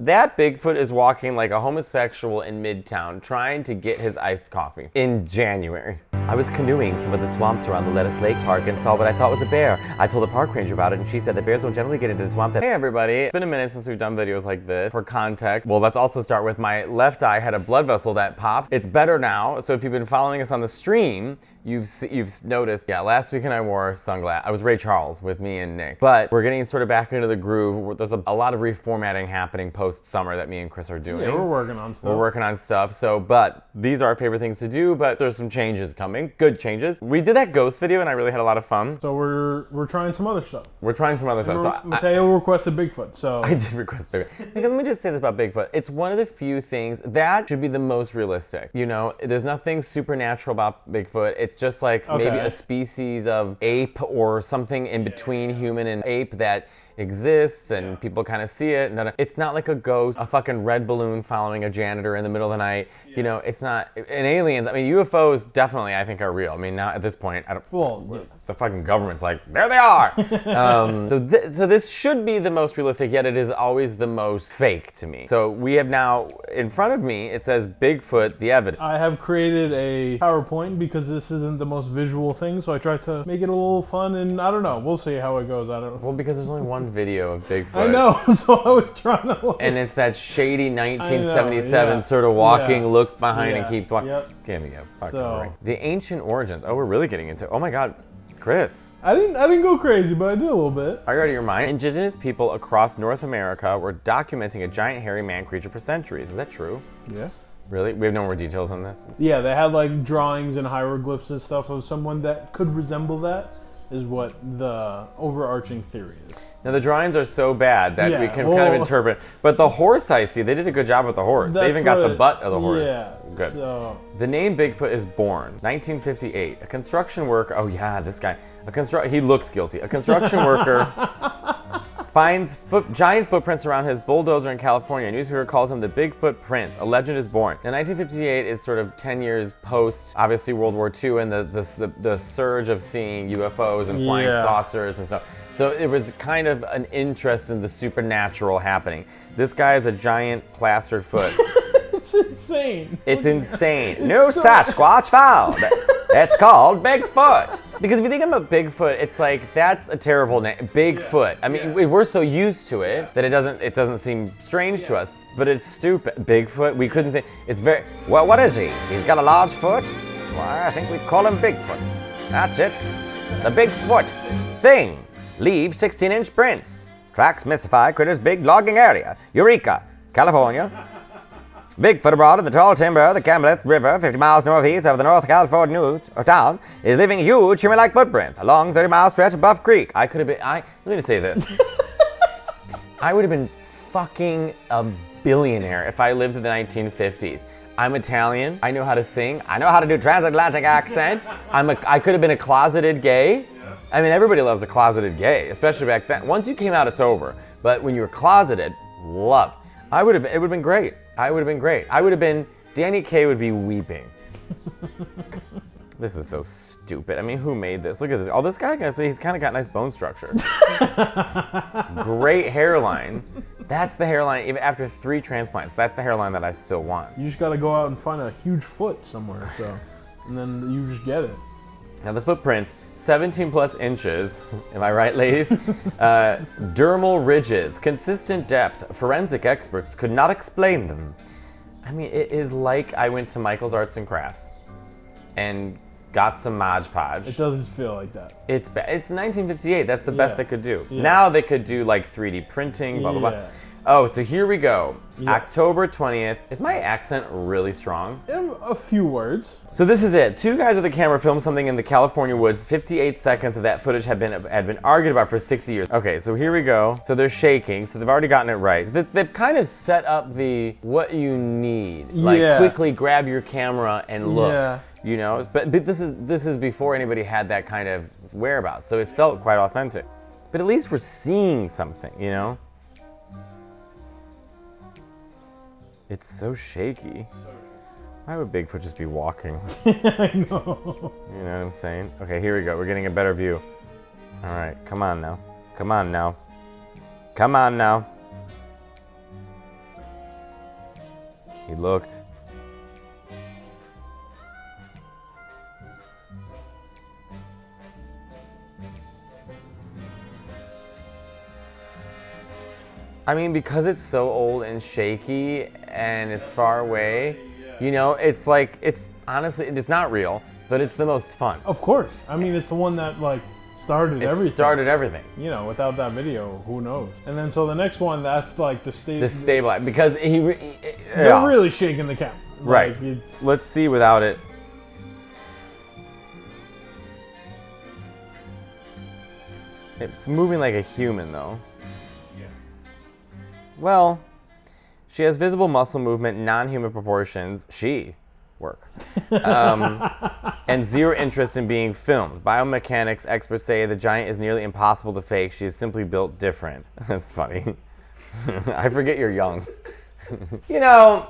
That Bigfoot is walking like a homosexual in Midtown trying to get his iced coffee in January. I was canoeing some of the swamps around the Lettuce Lake Park and saw what I thought was a bear. I told the park ranger about it and she said that bears don't generally get into the swamp. Hey everybody, it's been a minute since we've done videos like this. For context, well, let's also start with my left eye had a blood vessel that popped. It's better now, so if you've been following us on the stream, you've noticed, yeah, last weekend I wore sunglasses. I was Ray Charles with me and Nick. But we're getting sort of back into the groove. There's a lot of reformatting happening post-summer that me and Chris are doing. Yeah, we're working on stuff. We're working on stuff, so, but these are our favorite things to do, but there's some changes coming, good changes. We did that ghost video and I really had a lot of fun. So we're trying some other stuff. We're trying some other stuff. So Mateo requested Bigfoot, so. I did request Bigfoot. Let me just say this about Bigfoot. It's one of the few things that should be the most realistic. You know, there's nothing supernatural about Bigfoot. It's just like maybe a species of ape or something in between human and ape that exists and people kind of see it. And it's not like a ghost, a fucking red balloon following a janitor in the middle of the night. You know, it's not. And aliens, I mean, UFOs definitely I think are real. I mean, now at this point, I don't. Well, the fucking government's like, there they are. So this should be the most realistic, yet it is always the most fake to me. So we have now, in front of me, it says Bigfoot, the evidence. I have created a PowerPoint because this isn't the most visual thing, so I tried to make it a little fun, and I don't know. We'll see how it goes. I don't know. Well, because there's only one video of Bigfoot. I know, so I was trying to look. And it's that shady 1977 sort of walking, looks behind and keeps walking. Give me a fucking ring. The ancient origins. Oh, we're really getting into it. Oh my God. Chris. I didn't go crazy, but I did a little bit. Are you out of your mind? Indigenous people across North America were documenting a giant hairy man creature for centuries. Is that true? Yeah. Really? We have no more details on this? Yeah, they had like drawings and hieroglyphs and stuff of someone that could resemble that, is what the overarching theory is. Now the drawings are so bad that we can kind of interpret. But the horse I see, they did a good job with the horse. They even got the butt of the horse. Yeah. Good. So. The name Bigfoot is born, 1958. A construction worker, oh yeah, this guy. He looks guilty. A construction worker finds giant footprints around his bulldozer in California. A newspaper calls him the Bigfoot Prince. A legend is born. Now 1958 is sort of 10 years post, obviously, World War II and the surge of seeing UFOs and flying saucers and stuff. So it was kind of an interest in the supernatural happening. This guy is a giant plastered foot. It's insane. It's insane. No Sasquatch found. It's called Bigfoot. Because if you think about Bigfoot, it's like, that's a terrible name. Bigfoot. I mean, we're so used to it that it doesn't seem strange to us. But it's stupid. Bigfoot, we couldn't think. It's very, well, what is he? He's got a large foot? Why, I think we'd call him Bigfoot. That's it. The Bigfoot thing. Leave 16-inch prints. Tracks mystify critter's big logging area. Eureka, California. Bigfoot abroad in the tall timber of the Kamloops River, 50 miles northeast of the North California town, is leaving huge human-like footprints along 30-mile stretch of Buff Creek. Let me just say this. I would have been fucking a billionaire if I lived in the 1950s. I'm Italian. I know how to sing. I know how to do transatlantic accent. I could have been a closeted gay. I mean, everybody loves a closeted gay, especially back then. Once you came out, it's over. But when you were closeted, love. It would have been great. I would have been, Danny Kaye would be weeping. This is so stupid. I mean, who made this? Look at this. Oh, this guy, I gotta say, he's kind of got nice bone structure. Great hairline. That's the hairline, even after 3 transplants, that's the hairline that I still want. You just gotta go out and find a huge foot somewhere, and then you just get it. Now the footprints, 17 plus inches, am I right, ladies? Dermal ridges, consistent depth. Forensic experts could not explain them. I mean, it is like I went to Michael's Arts and Crafts and got some Mod Podge. It doesn't feel like that. It's 1958, that's the best they could do. Yeah. Now they could do like 3D printing, blah, blah, blah. Oh, so here we go. Yes. October 20th. Is my accent really strong? A few words. So this is it. 2 guys with a camera filmed something in the California woods. 58 seconds of that footage had been argued about for 60 years. Okay, so here we go. So they're shaking. So they've already gotten it right. They've kind of set up the what you need. Like quickly grab your camera and look. Yeah. You know, but this is before anybody had that kind of whereabouts. So it felt quite authentic. But at least we're seeing something, you know? It's so shaky. Why would Bigfoot just be walking? I know. You know what I'm saying? Okay, here we go. We're getting a better view. All right, come on now. Come on now. Come on now. He looked. I mean, because it's so old and shaky and it's far away, you know, it's like, it's honestly, it's not real, but it's the most fun. Of course. I mean, it's the one that like started everything. Started everything. You know, without that video, who knows? And then so the next one, that's like the stabilize, because they're really shaking the camera. Right. Like, let's see without it. It's moving like a human though. Yeah. Well, she has visible muscle movement, non-human proportions. And zero interest in being filmed. Biomechanics experts say the giant is nearly impossible to fake. She is simply built different. That's funny. I forget you're young. You know,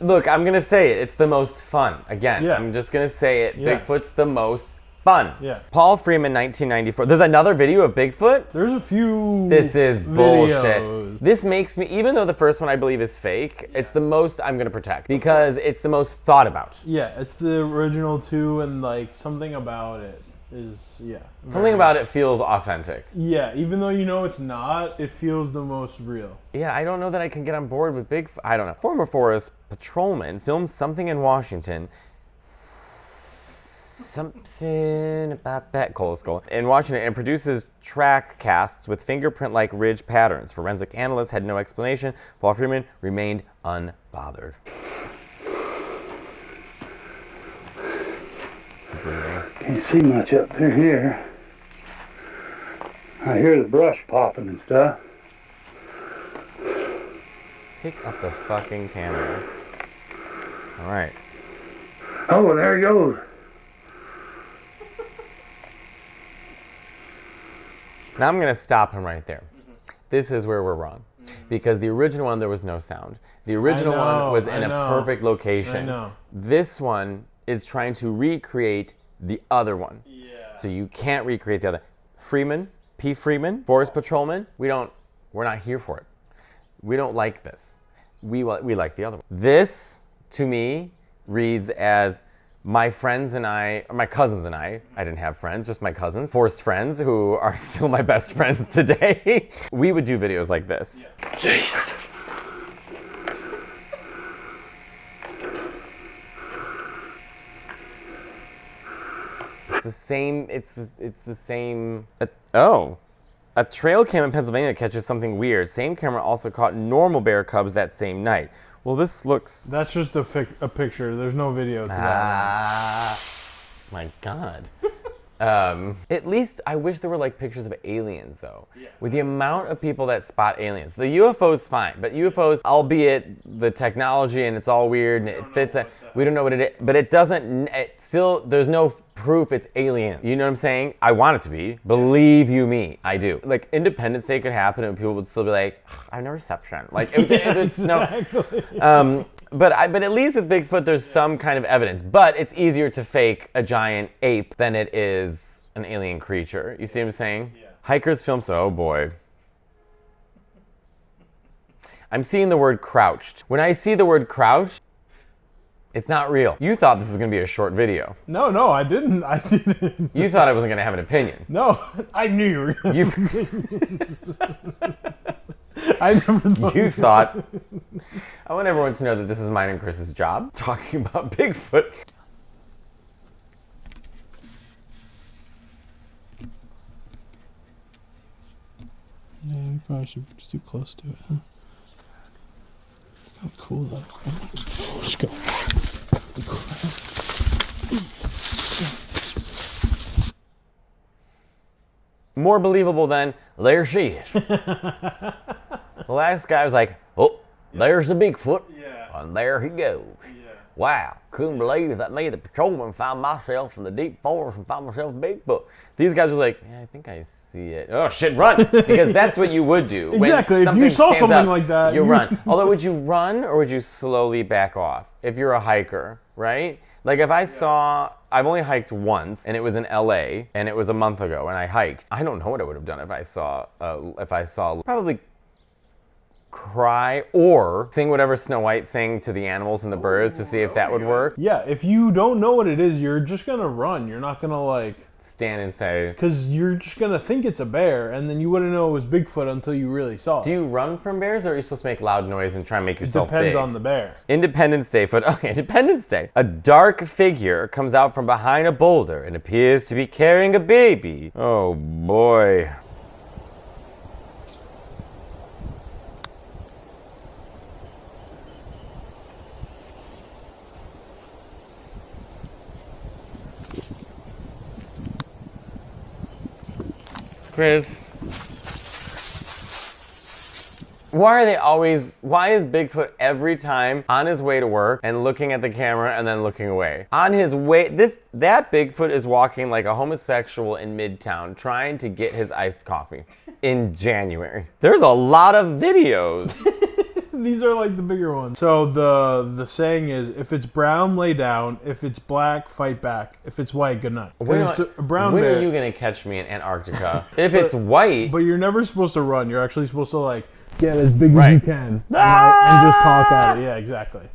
look, I'm going to say it. It's the most fun. Again, I'm just going to say it. Yeah. Bigfoot's the most fun. Yeah. Paul Freeman, 1994. There's another video of Bigfoot? There's a few. This is bullshit. This makes me, even though the first one I believe is fake, it's the most I'm going to protect because it's the most thought about. Yeah, it's the original too, and like something about it is, Something about it feels authentic. Yeah, even though you know it's not, it feels the most real. Yeah, I don't know that I can get on board with Bigfoot. I don't know. Former forest patrolman filmed something in Washington. Something about that in Washington, and produces track casts with fingerprint-like ridge patterns. Forensic analysts had no explanation. Paul Freeman remained unbothered. Can't see much up through here. I hear the brush popping and stuff. Pick up the fucking camera. All right. Oh, there he goes. Now I'm going to stop him right there. This is where we're wrong. Because the original one, there was no sound. The original one was in a perfect location. This one is trying to recreate the other one. Yeah. So you can't recreate the other. Freeman, P. Freeman, Forest Patrolman, we're not here for it. We don't like this. We like the other one. This, to me, reads as my friends and I, or my cousins and I didn't have friends, just my cousins, forced friends who are still my best friends today. We would do videos like this. Yeah. Jesus. It's the same. A trail cam in Pennsylvania catches something weird. Same camera also caught normal bear cubs that same night. Well, this looks... That's just a picture. There's no video to that. My God. At least I wish there were like pictures of aliens though. Yeah. With the amount of people that spot aliens. The UFO's fine, but UFOs, albeit the technology and it's all weird and it fits, we don't know what it is, but it doesn't, there's no proof it's alien. You know what I'm saying? I want it to be. Believe you me, I do. Like Independence Day could happen and people would still be like, I have no reception. Like it's exactly. No. But at least with Bigfoot, there's some kind of evidence. But it's easier to fake a giant ape than it is an alien creature. You see what I'm saying? Yeah. Hikers film, oh boy. I'm seeing the word crouched. When I see the word crouched, it's not real. You thought this was going to be a short video. No, I didn't. You thought I wasn't going to have an opinion. No, I knew you were going to. I never thought. You thought. I want everyone to know that this is mine and Chris's job, talking about Bigfoot. Yeah, we probably should be too close to it, huh? Oh, cool though. Let's go. More believable than, there she is. The last guy was like, oh, there's the Bigfoot. Yeah. And there he goes. Yeah. Wow, couldn't believe that me, the patrolman, found myself in the deep forest and found myself a Bigfoot. These guys were like, yeah, I think I see it. Oh shit, run! Because that's what you would do. Exactly, if you saw something like that. You run. Although, would you run or would you slowly back off? If you're a hiker, right? Like if I saw, I've only hiked once, and it was in LA, and it was a month ago, and I hiked. I don't know what I would have done if I saw probably cry or sing whatever Snow White sang to the animals and the birds to see if that would work. Yeah, if you don't know what it is, you're just gonna run. You're not gonna like stand and say, because you're just gonna think it's a bear, and then you wouldn't know it was Bigfoot until you really saw it. do you run from bears, or are you supposed to make loud noise and try and make yourself Depends big? on the bear. Independence Day foot. Okay, Independence Day. A dark figure comes out from behind a boulder and appears to be carrying a baby. Oh boy. Chris. Why is Bigfoot every time on his way to work and looking at the camera and then looking away? On his way, that Bigfoot is walking like a homosexual in Midtown trying to get his iced coffee in January. There's a lot of videos. These are like the bigger ones. So the saying is, if it's brown, lay down. If it's black, fight back. If it's white, good night. When It's a brown when bear. are you gonna catch me in Antarctica? If it's white, But you're never supposed to run. You're actually supposed to like get as big as Right. you can and just talk at it. Yeah, exactly.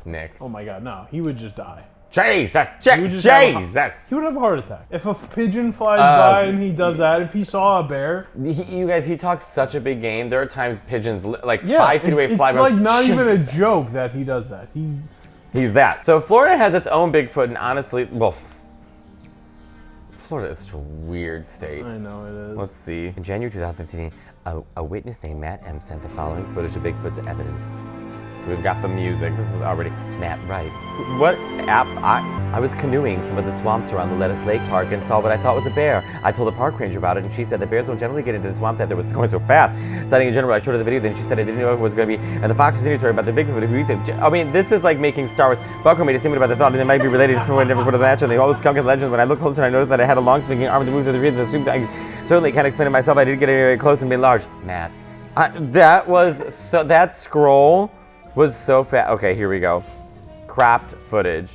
Nick. Oh my God, no, he would just die. Jesus, He would just have Jesus. He would have a heart attack. If a pigeon flies by and he does that, if he saw a bear, You guys, he talks such a big game. There are times pigeons like yeah, 5 feet away it's fly by. like not even a joke that he does that. He's that. So Florida has its own Bigfoot, and honestly, well, Florida is such a weird state. I know it is. Let's see. In January 2015, a witness named Matt M. sent the following footage of Bigfoot to evidence. So we've got the music. This is already, Matt writes, what app, I was canoeing some of the swamps around the Lettuce Lake Park and saw what I thought was a bear. I told the park ranger about it, and she said the bears don't generally get into the swamp that was going so fast. Citing in general, I showed her the video, then she said I didn't know it was going to be. And the Fox continued story about the Bigfoot who he said, I mean, this is like making Star Wars. Bucko made a statement about the thought that it might be related to someone who never put it on the match, and they all the skunk and legends. When I looked closer, I noticed that I had a long swinging arm to move through the reeds. I assumed I certainly can't explain it myself. I didn't get very close and be large. Matt. That scroll was so fast. Okay, here we go. Cropped footage.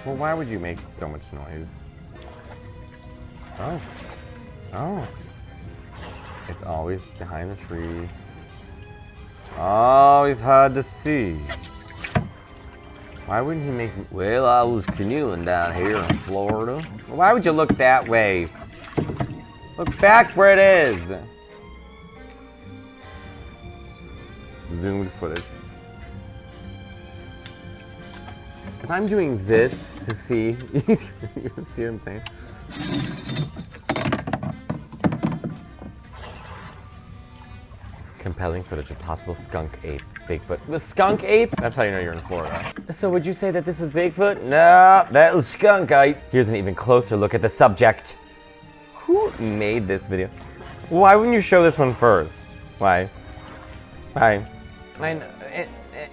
Well, why would you make so much noise? Oh. It's always behind the tree. Always hard to see. Why wouldn't he make... Well, I was canoeing down here in Florida. Well, why would you look that way? Look back where it is. Zoomed footage. If I'm doing this to see... you see what I'm saying? Compelling footage of possible skunk ape Bigfoot. The skunk ape? That's how you know you're in Florida. So would you say that this was Bigfoot? No, that was skunk ape. Here's an even closer look at the subject. Who made this video? Why wouldn't you show this one first? Why? And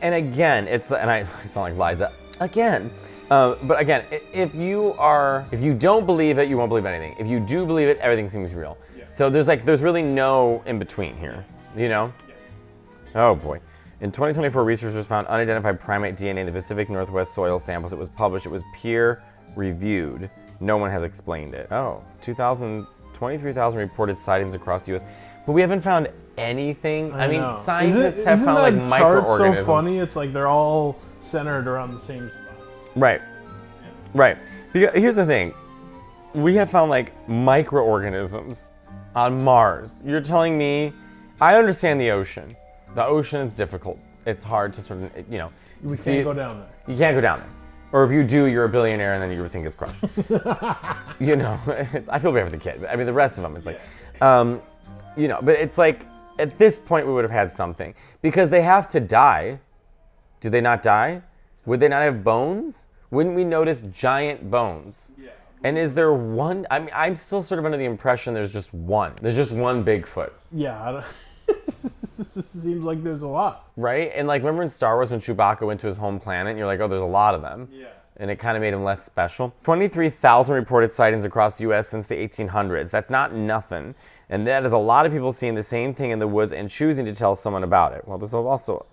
again, I sound like Liza. Again. But again, if you don't believe it, you won't believe anything. If you do believe it, everything seems real. Yeah. So there's really no in between here. You know? Yes. Oh boy. In 2024, researchers found unidentified primate DNA in the Pacific Northwest soil samples. It was published. It was peer reviewed. No one has explained it. Oh, 23,000 reported sightings across the U.S. But we haven't found anything. I mean, scientists have found like microorganisms. So funny. It's like they're all centered around the same spots. Right. Yeah. Right. Because here's the thing. We have found like microorganisms on Mars. You're telling me... I understand the ocean. The ocean is difficult. It's hard to sort of, you know. We can't go down there. You can't go down there. Or if you do, you're a billionaire and then everything gets crushed. You know, I feel bad for the kid. I mean, the rest of them, it's like, you know, but it's like, at this point we would have had something. Because they have to die. Do they not die? Would they not have bones? Wouldn't we notice giant bones? Yeah. And is there one? I mean, I'm still sort of under the impression there's just one. There's just one Bigfoot. Yeah, seems like there's a lot. Right? And like, remember in Star Wars when Chewbacca went to his home planet and you're like, oh, there's a lot of them. Yeah. And it kind of made him less special. 23,000 reported sightings across the U.S. since the 1800s. That's not nothing. And that is a lot of people seeing the same thing in the woods and choosing to tell someone about it. Well, there's also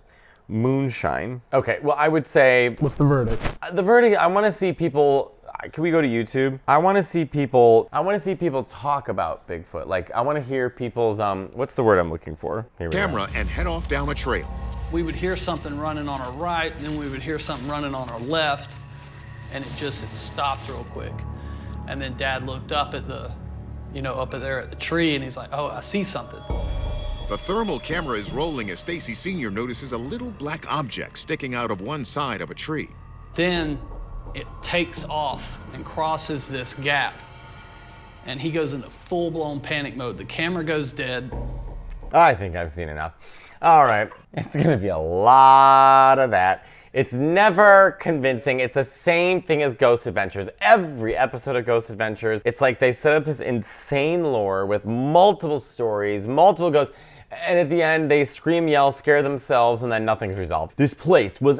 moonshine. Okay, well, I would say What's the verdict? the verdict. I want to see people. Can we go to YouTube? I want to see people. I want to see people talk about Bigfoot. Like, I want to hear people's what's the word I'm looking for? Here we go. Camera and head off down a trail. We would hear something running on our right, and then we would hear something running on our left, and it stopped real quick. And then Dad looked up at the, up there at the tree, and he's like, oh, I see something. The thermal camera is rolling as Stacy Sr. notices a little black object sticking out of one side of a tree. Then it takes off and crosses this gap, and he goes into full-blown panic mode. The camera goes dead. I think I've seen enough. All right, it's gonna be a lot of that. It's never convincing. It's the same thing as Ghost Adventures. Every episode of Ghost Adventures, it's like they set up this insane lore with multiple stories, multiple ghosts, and at the end they scream, yell, scare themselves, and then nothing's resolved. This place was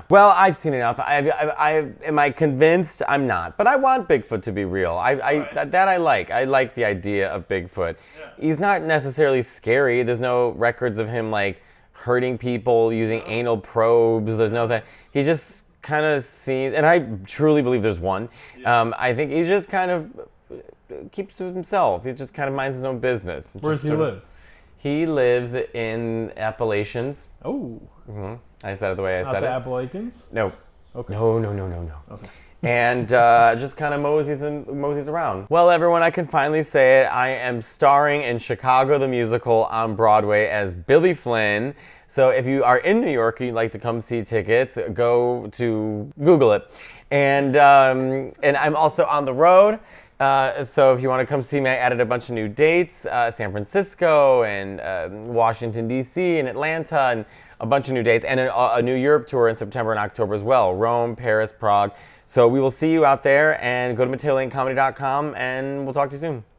Well, I've seen enough. Am I convinced? I'm not. But I want Bigfoot to be real. That I like. I like the idea of Bigfoot. Yeah. He's not necessarily scary. There's no records of him like hurting people using anal probes. There's no that. He just kind of seems, and I truly believe there's one. Yeah. I think he just kind of keeps to himself. He just kind of minds his own business. Where does he live? He lives in Appalachians. Oh. Mm-hmm. I said it the way I said it. Not the Appalachians? No. Okay. No. Okay. And just kind of moseys around. Well, everyone, I can finally say it. I am starring in Chicago the Musical on Broadway as Billy Flynn. So if you are in New York and you'd like to come see tickets, go to Google it. And I'm also on the road. So if you want to come see me, I added a bunch of new dates, San Francisco and Washington, D.C. and Atlanta, and a bunch of new dates, and a new Europe tour in September and October as well, Rome, Paris, Prague. So we will see you out there, and go to MateoLaneComedy.com, and we'll talk to you soon.